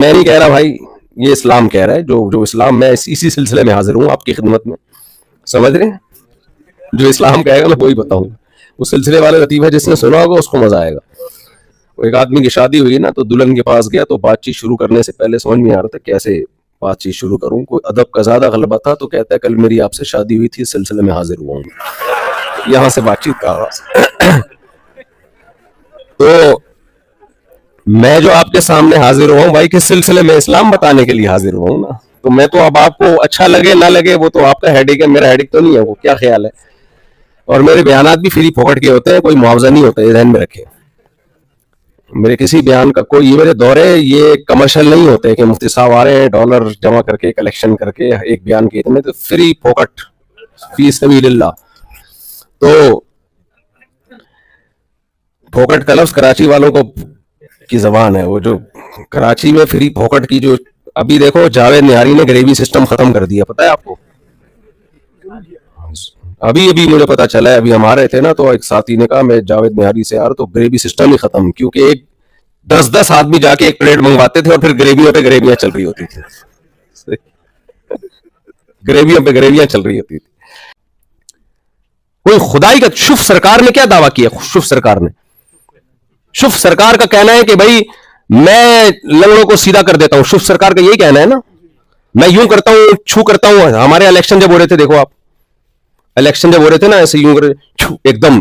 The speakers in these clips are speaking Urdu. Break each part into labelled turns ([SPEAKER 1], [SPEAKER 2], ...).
[SPEAKER 1] میں نہیں کہہ رہا بھائی، یہ اسلام کہہ رہا ہے. جو اسلام، میں اسی سلسلے میں حاضر ہوں آپ کی خدمت میں. سمجھ رہے ہیں؟ جو اسلام کہے گا میں وہی بتاؤں گا. اس سلسلے والے لطیفہ جس نے سنا ہوگا اس کو مزہ آئے گا. ایک آدمی کی شادی ہوئی نا، تو دلہن کے پاس گیا، تو بات چیت شروع کرنے سے پہلے سمجھ نہیں آ رہا تھا کیسے بات چیت شروع کروں. کوئی ادب کا زیادہ غلبہ تھا، تو کہتا ہے کل میری آپ سے شادی ہوئی تھی، اس سلسلے میں حاضر ہوا ہوں. یہاں سے بات چیت کا آغاز. تو میں جو آپ کے سامنے حاضر ہوا ہوں بھائی کس سلسلے میں، اسلام بتانے کے لیے حاضر ہوا ہوں نا. تو میں تو اب آپ کو اچھا لگے نہ لگے وہ تو آپ کا ہیڈک ہے، میرا ہیڈک تو نہیں ہے. وہ کیا خیال ہے؟ اور میرے بیانات بھی فری پھوکٹ کے ہوتے ہیں، کوئی معاوضہ نہیں ہوتا، یہ ذہن میں رکھیں. میرے کسی بیان کا کوئی، یہ میرے دورے یہ کمرشل نہیں ہوتے کہ مفتی صاحب آ رہے ہیں ڈالر جمع کر کے کلیکشن کر کے ایک بیان کی. میں تو فری پھوکٹ فی سبیل اللہ. تو پھوکٹ کا لفظ کراچی والوں کو کی زبان ہے. وہ جو کراچی میں فری پھوکٹ کی، جو ابھی دیکھو جاوید نہاری نے گریوی سسٹم ختم کر دیا، پتہ ہے آپ کو؟ ابھی مجھے پتا چلا ہے، ابھی ہم آ رہے تھے نا تو ایک ساتھی نے کہا میں جاوید نہاری سے آ رہا، تو گریوی سسٹم ہی ختم. کیونکہ ایک 10 آدمی جا کے ایک پلیٹ منگواتے تھے اور پھر گریویوں پہ گریویاں چل رہی ہوتی تھی. گریویوں پہ گریویاں چل رہی ہوتی تھی. کوئی خدائی کا شف سرکار نے کیا دعویٰ کیا؟ شف سرکار کا کہنا ہے کہ بھائی میں لنگڑوں کو سیدھا کر دیتا ہوں. شف سرکار کا یہی کہنا ہے نا، میں یوں کرتا ہوں چھو کرتا ہوں. ہمارے الیکشن جب ہو رہے تھے، دیکھو آپ الیکشن جب ہو رہے تھے نا، ایسے یوں کر ایک دم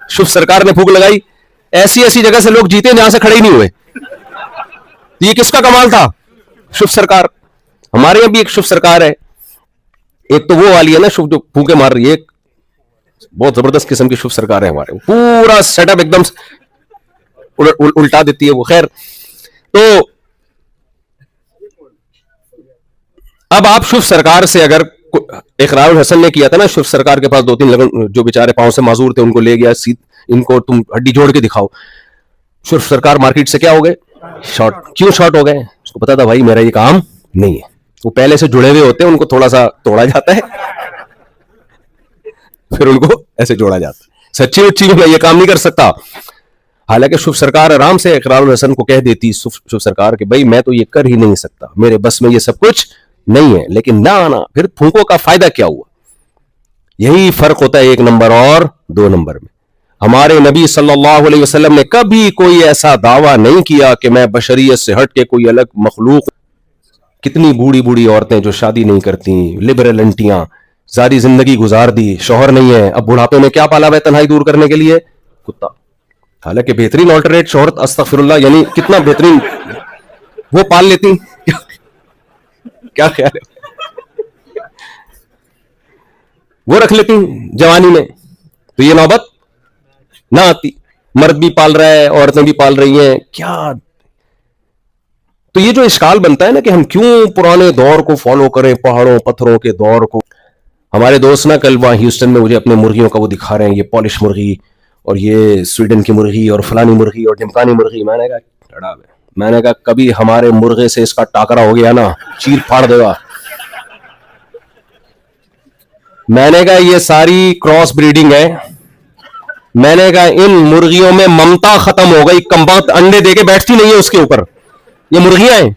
[SPEAKER 1] شف سرکار نے پھونک لگائی. ایسی جگہ سے لوگ جیتے جہاں سے کھڑے ہی نہیں ہوئے. یہ کس کا کمال تھا؟ شف سرکار. ہمارے یہاں بھی ایک شف سرکار ہے. ایک تو وہ والی ہے نا شف جو پھونکے مار رہی ہے، ایک بہت زبردست قسم کی شف سرکار ہے ہمارے. پورا سیٹ اپ ایک دم الٹا دیتی ہے وہ. خیر، تو اب آپ شف سرکار سے اگر اقرار الحسن نے کیا تھا نا، شف سرکار کے پاس 2-3 لگن جو بیچارے پاؤں سے معذور تھے ان کو لے گیا، ان کو تم ہڈی جوڑ کے دکھاؤ. شف سرکار مارکیٹ سے کیا ہو گئے؟ شارٹ. کیوں شارٹ ہو گئے؟ اس کو پتا تھا بھائی میرا یہ کام نہیں ہے. وہ پہلے سے جڑے ہوئے ہوتے ہیں، ان کو تھوڑا سا توڑا جاتا ہے پھر ان کو ایسے جوڑا جاتا ہے. سچی اچھی میں یہ کام نہیں کر سکتا. حالانکہ شف سرکار آرام سے اقرار الحسن کو کہہ دیتی، شف سرکار کہ بھائی میں تو یہ کر ہی نہیں سکتا، میرے بس میں یہ سب کچھ نہیں ہے. لیکن نہ پھر پھونکوں کا فائدہ کیا ہوا؟ یہی فرق ہوتا ہے 1 نمبر اور 2 نمبر میں. ہمارے نبی صلی اللہ علیہ وسلم نے کبھی کوئی ایسا دعویٰ نہیں کیا کہ میں بشریت سے ہٹ کے کوئی الگ مخلوق. کتنی بوڑھی بوڑھی عورتیں جو شادی نہیں کرتی، لبرل انٹیاں، ساری زندگی گزار دی، شوہر نہیں ہے، اب بڑھاپے میں کیا پالا ہے تنہائی دور کرنے کے لیے؟ کتا. حالانکہ بہترین آلٹرنیٹ شوہر، استغفر اللہ، یعنی کتنا بہترین وہ پال لیتی. کیا خیال ہے؟ وہ رکھ لیتی جوانی میں تو یہ نوبت نہ آتی. مرد بھی پال رہا ہے، عورتیں بھی پال رہی ہیں. کیا تو یہ جو اشکال بنتا ہے نا کہ ہم کیوں پرانے دور کو فالو کریں، پہاڑوں پتھروں کے دور کو. ہمارے دوست نا کل وہاں ہیوسٹن میں مجھے اپنے مرغیوں کا وہ دکھا رہے ہیں، یہ پالش مرغی اور یہ سویڈن کی مرغی اور فلانی مرغی اور ڈمکانی مرغی. میں نے کہا کبھی ہمارے مرغے سے اس کا ٹاکرا ہو گیا نا، چیر پھاڑ دے گا. میں نے کہا یہ ساری کراس بریڈنگ ہے. میں نے کہا ان مرغیوں میں ممتا ختم ہو گئی، کمبخت انڈے دے کے بیٹھتی نہیں ہے اس کے اوپر. یہ مرغیاں ہیں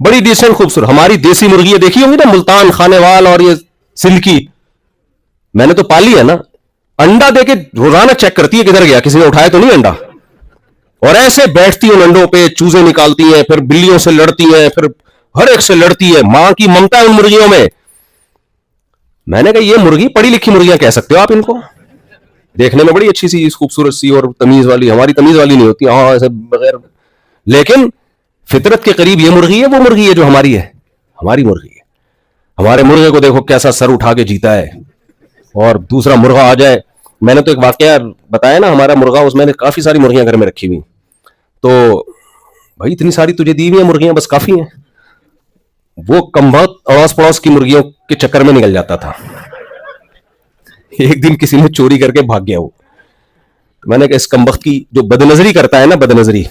[SPEAKER 1] بڑی ڈیسنٹ خوبصورت. ہماری دیسی مرغیاں دیکھی ہوں گی نا، ملتان، خانے وال اور یہ سلکی. میں نے تو پالی ہے نا. انڈا دے کے روزانہ چیک کرتی ہے کدھر گیا، کسی نے اٹھایا تو نہیں انڈا. اور ایسے بیٹھتی ہیں انڈوں پہ، چوزے نکالتی ہیں، پھر بلیوں سے لڑتی ہیں، پھر ہر ایک سے لڑتی ہے. ماں کی ممتا ہے ان مرغیوں میں. میں نے کہا یہ مرغی پڑھی لکھی مرغیاں کہہ سکتے ہو آپ ان کو، دیکھنے میں بڑی اچھی سی خوبصورت سی اور تمیز والی. ہماری تمیز والی نہیں ہوتی ہاں ایسے بغیر، لیکن فطرت کے قریب یہ مرغی ہے، وہ مرغی ہے جو ہماری ہے. ہماری مرغی ہے. ہمارے مرغے کو دیکھو کیسا سر اٹھا کے جیتا ہے. اور دوسرا مرغا آ جائے. میں نے تو ایک واقعہ بتایا نا، ہمارا مرغا، اس میں نے کافی ساری مرغیاں گھر میں رکھی ہوئی. تو بھائی اتنی ساری تجھے دی ہوئی ہیں مرغیاں، بس کافی ہیں. وہ کمبخت اڑوس پڑوس کی مرغیوں کے چکر میں نکل جاتا تھا. ایک دن کسی نے چوری کر کے بھاگ گیا. وہ میں نے کہا اس کمبخت کی جو بدنظری کرتا ہے نا، بدنظری،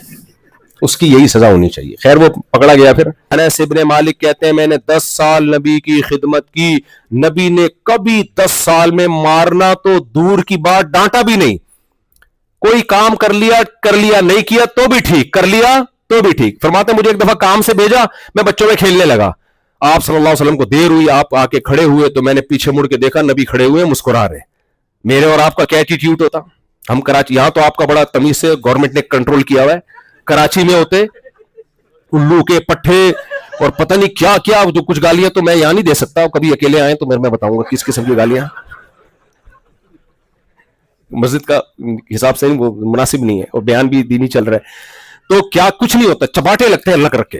[SPEAKER 1] اس کی یہی سزا ہونی چاہیے. خیر وہ پکڑا گیا. پھر انس ابن مالک کہتے ہیں میں نے 10 سال نبی کی خدمت کی، نبی نے کبھی 10 سال میں مارنا تو دور کی بات ڈانٹا بھی نہیں. کوئی کام کر لیا نہیں کیا تو بھی ٹھیک, کر لیا تو بھی ٹھیک. فرماتے مجھے ایک دفعہ کام سے بھیجا, میں بچوں میں کھیلنے لگا, آپ صلی اللہ علیہ وسلم کو دیر ہوئی, آپ آ کے کھڑے ہوئے تو میں نے پیچھے مڑ کے دیکھا نبی کھڑے ہوئے مسکرا رہے. میرے اور آپ کا کیا ایٹیٹیوڈ ہوتا, ہم کراچی, یہاں تو آپ کا بڑا تمیز سے گورنمنٹ نے کنٹرول کیا ہوا ہے, کراچی میں ہوتے الو کے پٹھے اور پتہ نہیں کیا کیا, جو کچھ گالیاں تو میں یہاں نہیں دے سکتا, کبھی اکیلے آئے تو میں بتاؤں گا کس قسم کی گالیاں, مسجد کا حساب سے وہ مناسب نہیں ہے, اور بیان بھی دینی چل رہا ہے. تو کیا کچھ نہیں ہوتا, چپاٹے لگتے ہیں اللہ کر کے.